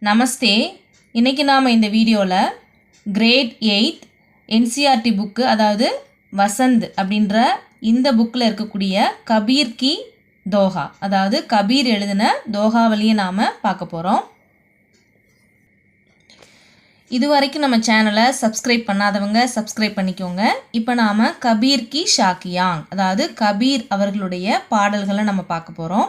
நமஸ்தே. இன்றைக்கி நாம் இந்த வீடியோவில் கிரேட் 8 என்சிஆர்டி புக்கு, அதாவது வசந்த் அப்படின்ற இந்த புக்கில் இருக்கக்கூடிய கபீர் கி தோஹா, அதாவது கபீர் எழுதின தோஹாவலியை நாம் பார்க்க போகிறோம். இது வரைக்கும் நம்ம சேனலை சப்ஸ்கிரைப் பண்ணாதவங்க சப்ஸ்கிரைப் பண்ணிக்கோங்க. இப்போ நாம் கபீர் கி ஷாக்கியாங், அதாவது கபீர் அவர்களுடைய பாடல்களை நம்ம பார்க்க போகிறோம்.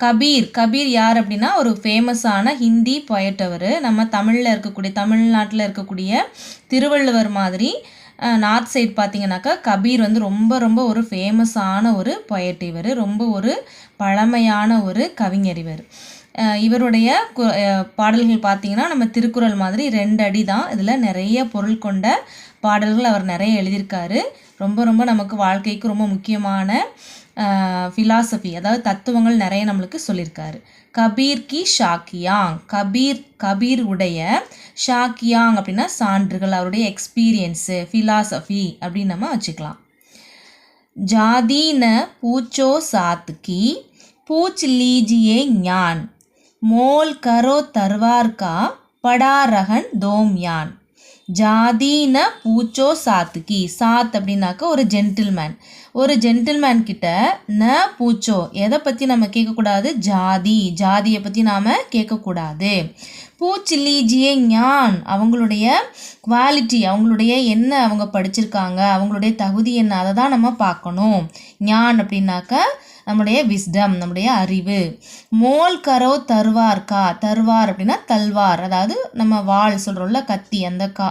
கபீர் யார் அப்படின்னா ஒரு ஃபேமஸான ஹிந்தி பொயட். அவர் நம்ம தமிழ்நாட்டில் இருக்கக்கூடிய திருவள்ளுவர் மாதிரி நார்த் சைட் பார்த்திங்கனாக்கா கபீர் வந்து ரொம்ப ஒரு ஃபேமஸான ஒரு பொயட். இவர் ரொம்ப ஒரு பழமையான ஒரு கவிஞர். இவருடைய பாடல்கள் பார்த்திங்கன்னா நம்ம திருக்குறள் மாதிரி 2 அடி தான். இதில் நிறைய பொருள் கொண்ட பாடல்கள் அவர் நிறைய எழுதியிருக்காரு. ரொம்ப நமக்கு வாழ்க்கைக்கு ரொம்ப முக்கியமான ஃபிலாசபி, அதாவது தத்துவங்கள் நிறைய நம்மளுக்கு சொல்லியிருக்காரு. கபீர் கி ஷாக்கியாங், கபீர் உடைய ஷாக்கியாங் அப்படின்னா சான்றுகள், அவருடைய எக்ஸ்பீரியன்ஸு, ஃபிலாசபி அப்படின்னு நம்ம வச்சுக்கலாம். ஜாதி ந பூச்சோ சாத் கி பூச் லீஜியே ஞான் மோல் கரோ தர்வார் கா படா ரகன் தோம் யான். ஜாதி ந பூச்சோ சாத்துக்கி, சாத் அப்படின்னாக்க ஒரு ஜென்டில்மேன் கிட்ட ந பூச்சோ, எதை பற்றி நம்ம கேட்கக்கூடாது, ஜாதியை பற்றி நாம் கேட்கக்கூடாது. பூச் லீஜியே ஞான், அவங்களுடைய குவாலிட்டி, அவங்களுடைய என்ன அவங்க படிச்சிருக்காங்க, அவங்களுடைய தகுதி என்ன, அதை தான் நம்ம பார்க்கணும். ஞான் அப்படின்னாக்க நம்முடைய விஸ்டம், நம்முடைய அறிவு. மோல் கரோ தர்வார் கா, தர்வார் அப்படின்னா தல்வார், அதாவது நம்ம வாள் சொல்கிறோம்ல, கத்தி.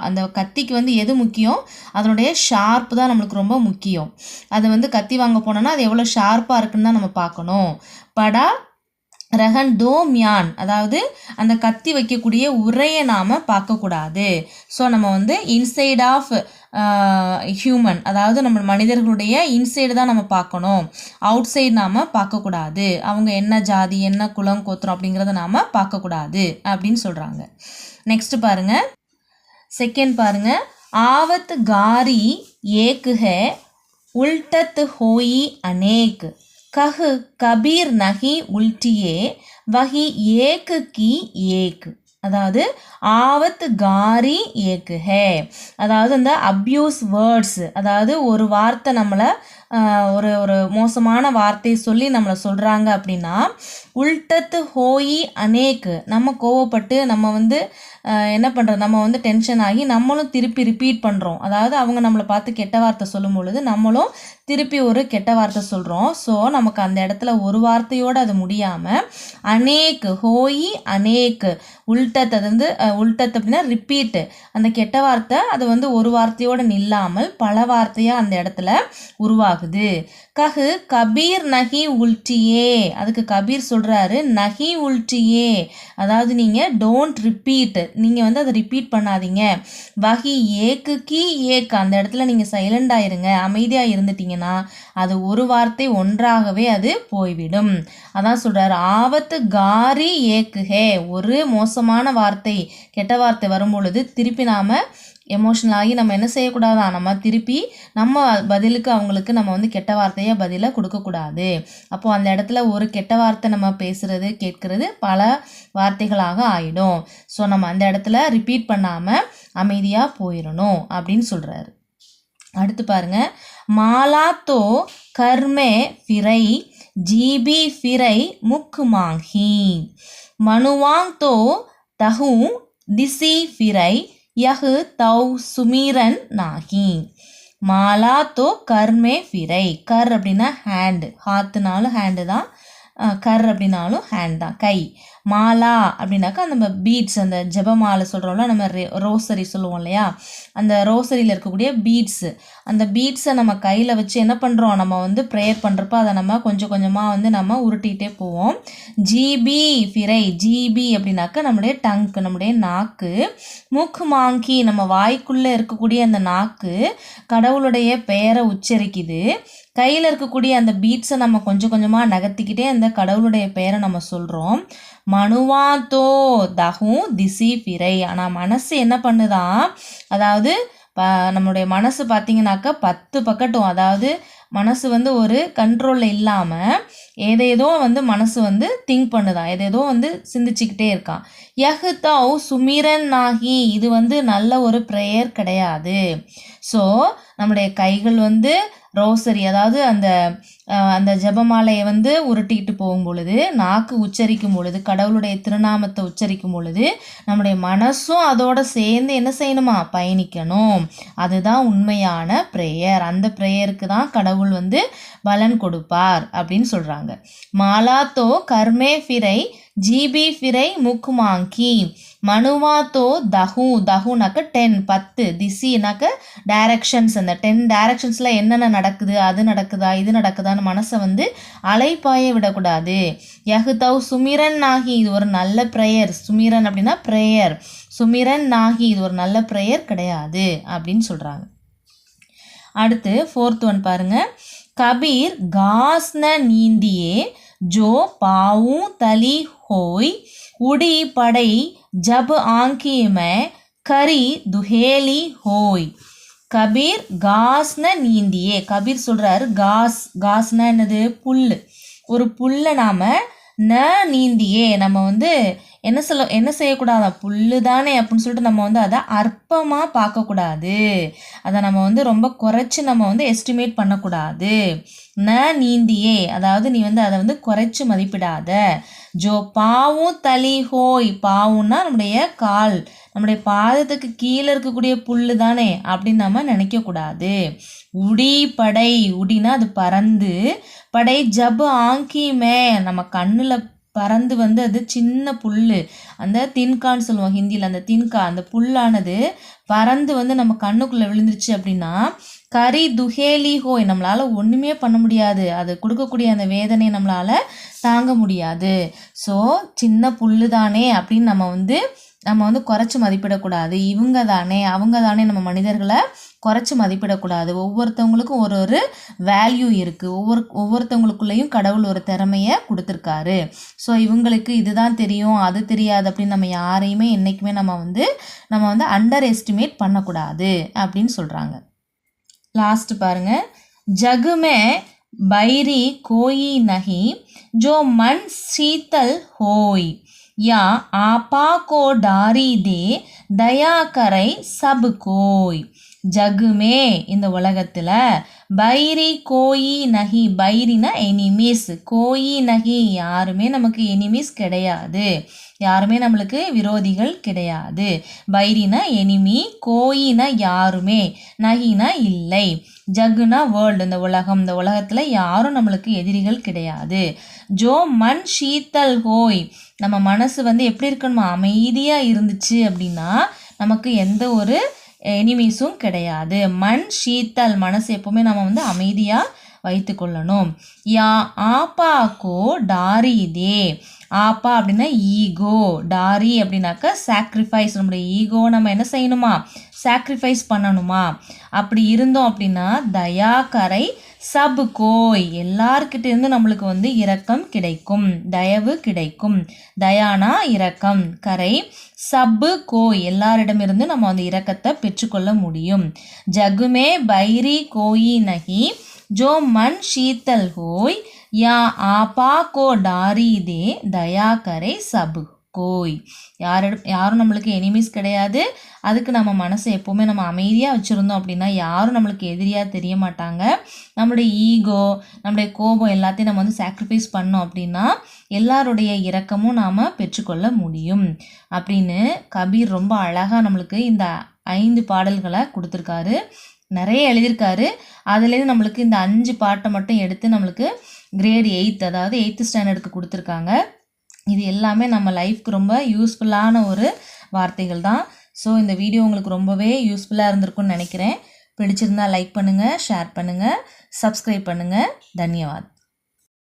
அந்த கத்திக்கு வந்து எது முக்கியம், அதனுடைய ஷார்ப்பு தான் நம்மளுக்கு ரொம்ப முக்கியம். அது வந்து கத்தி வாங்க போனோன்னா அது எவ்வளோ ஷார்ப்பாக இருக்குன்னு தான் நம்ம பார்க்கணும். படா ரகன் தோம் யான், அதாவது அந்த கத்தி வைக்கக்கூடிய உரையை நாம் பார்க்கக்கூடாது. ஸோ நம்ம வந்து இன்சைட் ஆஃப் ஹியூமன், அதாவது நம்ம மனிதர்களுடைய இன்சைடு தான் நம்ம பார்க்கணும், அவுட் சைடு நாம் பார்க்கக்கூடாது. அவங்க என்ன ஜாதி, என்ன குலம், கோத்திரம் அப்படிங்கிறத நாம் பார்க்கக்கூடாது அப்படின்னு சொல்கிறாங்க. நெக்ஸ்ட் பாருங்க, செகண்ட் பாருங்க. ஆவத் காரி ஏக் ஹே உல்டத் ஹோயி அநேக் கஹ் கபீர் நஹி உல்டியே வஹி ஏக் கி ஏக். அதாவது ஆவத் காரி ஏக் ஹே, அதாவது அந்த அப்யூஸ் வேர்ட்ஸ், அதாவது ஒரு வார்த்தை நம்மளை ஒரு மோசமான வார்த்தையை சொல்லி நம்மளை சொல்கிறாங்க அப்படின்னா, உல்டத்து ஹோயி அநேக்கு, நம்ம கோவப்பட்டு நம்ம வந்து என்ன பண்ணுறது, நம்ம வந்து டென்ஷன் ஆகி நம்மளும் திருப்பி ரிப்பீட் பண்ணுறோம். அதாவது அவங்க நம்மளை பார்த்து கெட்ட வார்த்தை சொல்லும் பொழுது நம்மளும் திருப்பி ஒரு கெட்ட வார்த்தை சொல்கிறோம். ஸோ நமக்கு அந்த இடத்துல ஒரு வார்த்தையோடு அது முடியாமல் அநேக்கு, ஹோயி அநேக்கு, உல்டத், அது வந்து உல்டத் அப்படின்னா ரிப்பீட்டு, அந்த கெட்ட வார்த்தை அது வந்து ஒரு வார்த்தையோடு நில்லாமல் பல வார்த்தையாக அந்த இடத்துல உருவாகுது. கஹு கபீர் நஹி உல்டியே, அதுக்கு கபீர் சொல்கிறாரு நஹி உல்டியே, அதாவது நீங்கள் டோன்ட் ரிப்பீட், நீங்கள் வந்து அதை ரிப்பீட் பண்ணாதீங்க. வஹி ஏக்கு கி ஏக், அந்த இடத்துல நீங்கள் சைலண்ட் ஆயிருங்க, அமைதியாக இருந்துட்டீங்கன்னா அது ஒரு வார்த்தை ஒன்றாகவே அது போய்விடும். அதான் சொல்கிறாரு ஆவத்து காரி ஏக்கு ஹே, ஒரு மோசமான வார்த்தை, கெட்ட வார்த்தை வரும் பொழுது திருப்பி நாம் எமோஷனல் ஆகி நம்ம என்ன செய்யக்கூடாதான், நம்ம திருப்பி நம்ம பதிலுக்கு அவங்களுக்கு நம்ம வந்து கெட்ட வார்த்தையை பதிலாக கொடுக்கக்கூடாது. அப்போது அந்த இடத்துல ஒரு கெட்ட வார்த்தை நம்ம பேசுகிறது கேட்கறது பல வார்த்தைகளாக ஆகிடும். ஸோ நம்ம அந்த இடத்துல ரிப்பீட் பண்ணாமல் அமைதியாக போயிடணும் அப்படின்னு சொல்கிறாரு. அடுத்து பாருங்க, மாலா தோ கர்மே ஃபிரை ஜீபி ஃபிரை முக் மாங்கி மனுவாங் தோ தஹூ திசி ஃபிரை யஹ் தௌ சுமீரன் நாகி. மாலா தோ கர்மே ஃபிரை, கர் அப்படின்னா ஹேண்டு, ஹாத்துனாலும் ஹேண்டு தான், கர் அப்படின்னாலும் ஹேண்ட் தான், கை. மாலா அப்படின்னாக்கா நம்ம பீட்ஸ், அந்த ஜெபமாலை சொல்கிறோம்ல, நம்ம ரோசரி சொல்லுவோம் இல்லையா, அந்த ரோசரியில் இருக்கக்கூடிய பீட்ஸு, அந்த பீட்ஸை நம்ம கையில் வச்சு என்ன பண்ணுறோம், நம்ம வந்து ப்ரேயர் பண்ணுறப்ப அதை நம்ம கொஞ்சம் கொஞ்சமாக வந்து நம்ம உருட்டிகிட்டே போவோம். ஜிபி ஃபிரை, ஜிபி அப்படின்னாக்கா நம்முடைய டங்க், நம்முடைய நாக்கு. முக் மாங்கி, நம்ம வாய்க்குள்ளே இருக்கக்கூடிய அந்த நாக்கு கடவுளுடைய பெயரை உச்சரிக்குது. கையில் இருக்கக்கூடிய அந்த பீட்ஸை நம்ம கொஞ்சம் கொஞ்சமாக நகர்த்திக்கிட்டே அந்த கடவுளுடைய பெயரை நம்ம சொல்கிறோம். மனுவாத்தோ தஹூ திசி ஃபிரை, ஆனால் மனசு என்ன பண்ணுதான், அதாவது நம்மளுடைய மனசு பார்த்திங்கனாக்கா 10 பக்கட்டும், அதாவது மனசு வந்து ஒரு கண்ட்ரோலில் இல்லாமல் ஏதேதோ வந்து மனசு வந்து திங்க் பண்ணுதான், ஏதேதோ வந்து சிந்திச்சுக்கிட்டே இருக்கான். யஹ்தவ் சுமிரன் நாகி, இது வந்து நல்ல ஒரு ப்ரேயர் கிடையாது. ஸோ நம்முடைய கைகள் வந்து ரோசரி, அதாவது அந்த ஜெபமாலையை வந்து உருட்டிக்கிட்டு போகும் பொழுது, நாக்கு உச்சரிக்கும் பொழுது, கடவுளுடைய திருநாமத்தை உச்சரிக்கும் பொழுது நம்முடைய மனசும் அதோட சேர்ந்து என்ன செய்யணுமா, பயணிக்கணும். அதுதான் உண்மையான ப்ரேயர். அந்த ப்ரேயருக்கு தான் கடவுள் வந்து பலன் கொடுப்பார் அப்படின்னு சொல்கிறாங்க. மாலாத்தோ கர்மே ஃபிரை ஜிபி ஃபிரை முக்குமாங்கி மனுவாத்தோ தஹுனாக்க 10 திசினாக்க டைரக்ஷன்ஸ். அந்த 10 டைரக்ஷன்ஸில் என்னென்ன நடக்குது, அது நடக்குதா இது நடக்குதான்னு மனசை வந்து அலைப்பாய விடக்கூடாது. யஹ்தவ் சுமிரன் நாகி, இது ஒரு நல்ல ப்ரேயர். சுமிரன் அப்படின்னா ப்ரேயர். சுமிரன் நாகி, இது ஒரு நல்ல ப்ரேயர் கிடையாது அப்படின்னு சொல்கிறாங்க. அடுத்து 4th ஒன் பாருங்க. கபீர் காஸ்ன நீந்தியே ஜோ பாவு தலி ஹோய் உடி படை ஜப் ஆங்கி மே கரி துஹேலி ஹோய். கபீர் காஸ்ன நீந்தியே, கபீர் சொல்கிறாரு காஸ்னா என்னது, புல். ஒரு புல்லை நாம் நீந்தியே, நம்ம வந்து என்ன செய்யக்கூடாது, புல்லு தானே அப்படின்னு சொல்லிட்டு நம்ம வந்து அதை அற்பமாக பார்க்கக்கூடாது. அதை நம்ம வந்து ரொம்ப குறைச்சி நம்ம வந்து எஸ்டிமேட் பண்ணக்கூடாது. நீந்தியே, அதாவது நீ வந்து அதை வந்து குறைச்சி மதிப்பிடாத. ஜோ பாவும் தலி ஹோய், பாவுன்னா நம்முடைய கால், நம்முடைய பாதத்துக்கு கீழே இருக்கக்கூடிய புல்லு தானே அப்படின்னு நம்ம நினைக்கக்கூடாது. உடி படை, உடினா அது பறந்து, படை ஜப் ஆங்கி மே, நம்ம கண்ணில் பறந்து வந்து அது சின்ன புல், அந்த தின்கான்னு சொல்லுவோம் ஹிந்தியில், அந்த தின்கா, அந்த புல்லானது பறந்து வந்து நம்ம கண்ணுக்குள்ளே விழுந்துருச்சு அப்படின்னா கரி துஹேலி ஹோய், நம்மளால் ஒன்றுமே பண்ண முடியாது. அது கொடுக்கக்கூடிய அந்த வேதனையை நம்மளால் தாங்க முடியாது. ஸோ சின்ன புல்லு தானே அப்படின்னு நம்ம வந்து குறைச்சி மதிப்பிடக்கூடாது. இவங்க தானே அவங்க தானே, நம்ம மனிதர்களை குறைச்சி மதிப்பிடக்கூடாது. ஒவ்வொருத்தவங்களுக்கும் ஒரு வேல்யூ இருக்குது. ஒவ்வொருத்தவங்களுக்குள்ளேயும் கடவுள் ஒரு திறமையை கொடுத்துருக்காரு. ஸோ இவங்களுக்கு இதுதான் தெரியும் அது தெரியாது அப்படின்னு நம்ம யாரையுமே என்றைக்குமே நம்ம வந்து அண்டர் எஸ்டிமேட் பண்ணக்கூடாது அப்படின்னு சொல்கிறாங்க. லாஸ்ட் பாருங்க. ஜகுமே பைரி கோயி நஹி ஜோ மன் சீத்தல் ஹோய் या आपा को डारी दे दया करे सब कोई. ஜகுமே, இந்த உலகத்தில் பைரி கோயி நகி, பைரினா எனிமீஸ், கோயி நகி யாருமே நமக்கு எனிமீஸ் கிடையாது, யாருமே நம்மளுக்கு விரோதிகள் கிடையாது. பைரினா எனிமி, கோயினா யாருமே, நகினா இல்லை. ஜகுனா வேர்ல்டு, இந்த உலகம், இந்த உலகத்தில் யாரும் நம்மளுக்கு எதிரிகள் கிடையாது. ஜோ மண் ஷீத்தல் ஹோய், நம்ம மனசு வந்து எப்படி இருக்கணுமா, அமைதியாக இருந்துச்சு அப்படின்னா நமக்கு எந்த ஒரு எனிமீஸும் கிடையாது. மண் ஷீத்தல், மனசு எப்போவுமே நம்ம வந்து அமைதியாக வைத்து கொள்ளணும். யா ஆப்பாக்கோ டாரி தே, ஆப்பா அப்படின்னா ஈகோ, டாரி அப்படின்னாக்கா சாக்ரிஃபைஸ், நம்முடைய ஈகோ நம்ம என்ன செய்யணுமா, சாக்ரிஃபைஸ் பண்ணணுமா. அப்படி இருந்தோம் அப்படின்னா தயா கரை சப் கோய், எல்லார்கிட்ட இருந்து நம்மளுக்கு வந்து இரக்கம் கிடைக்கும், தயவு கிடைக்கும். தயானா இரக்கம், கரை சப்பு கோய் எல்லாரிடமிருந்து நம்ம அந்த இரக்கத்தை பெற்றுக்கொள்ள முடியும். ஜகுமே பைரி கோயி நகி ஜோ மன் ஷீத்தல் ஹோய் யா ஆப்பா கோ டாரி தே தயா கரை சப் கோய். யாரும் நம்மளுக்கு எனிமீஸ் கிடையாது. அதுக்கு நம்ம மனசை எப்போவுமே நம்ம அமைதியாக வச்சுருந்தோம் அப்படின்னா யாரும் நம்மளுக்கு எதிரியாக தெரிய மாட்டாங்க. நம்மளுடைய ஈகோ, நம்மளுடைய கோபம் எல்லாத்தையும் நம்ம வந்து சாக்ரிஃபைஸ் பண்ணோம் அப்படின்னா எல்லாருடைய இரக்கமும் நாம் பெற்றுக்கொள்ள முடியும் அப்படின்னு கபீர் ரொம்ப அழகாக நம்மளுக்கு இந்த 5 பாடல்களை கொடுத்துருக்காரு. நிறைய எழுதியிருக்காரு. அதுலேருந்து நம்மளுக்கு இந்த 5 பாட்டை மட்டும் எடுத்து நம்மளுக்கு கிரேட் 8, அதாவது 8th ஸ்டாண்டர்டுக்கு கொடுத்துருக்காங்க. இது எல்லாமே நம்ம லைஃப்க்கு ரொம்ப யூஸ்ஃபுல்லான ஒரு வார்த்தைகள் தான். ஸோ இந்த வீடியோ உங்களுக்கு ரொம்பவே யூஸ்ஃபுல்லாக இருந்திருக்கும்னு நினைக்கிறேன். பிடிச்சிருந்தால் லைக் பண்ணுங்கள், ஷேர் பண்ணுங்கள், சப்ஸ்கிரைப் பண்ணுங்கள். தன்யவாத்.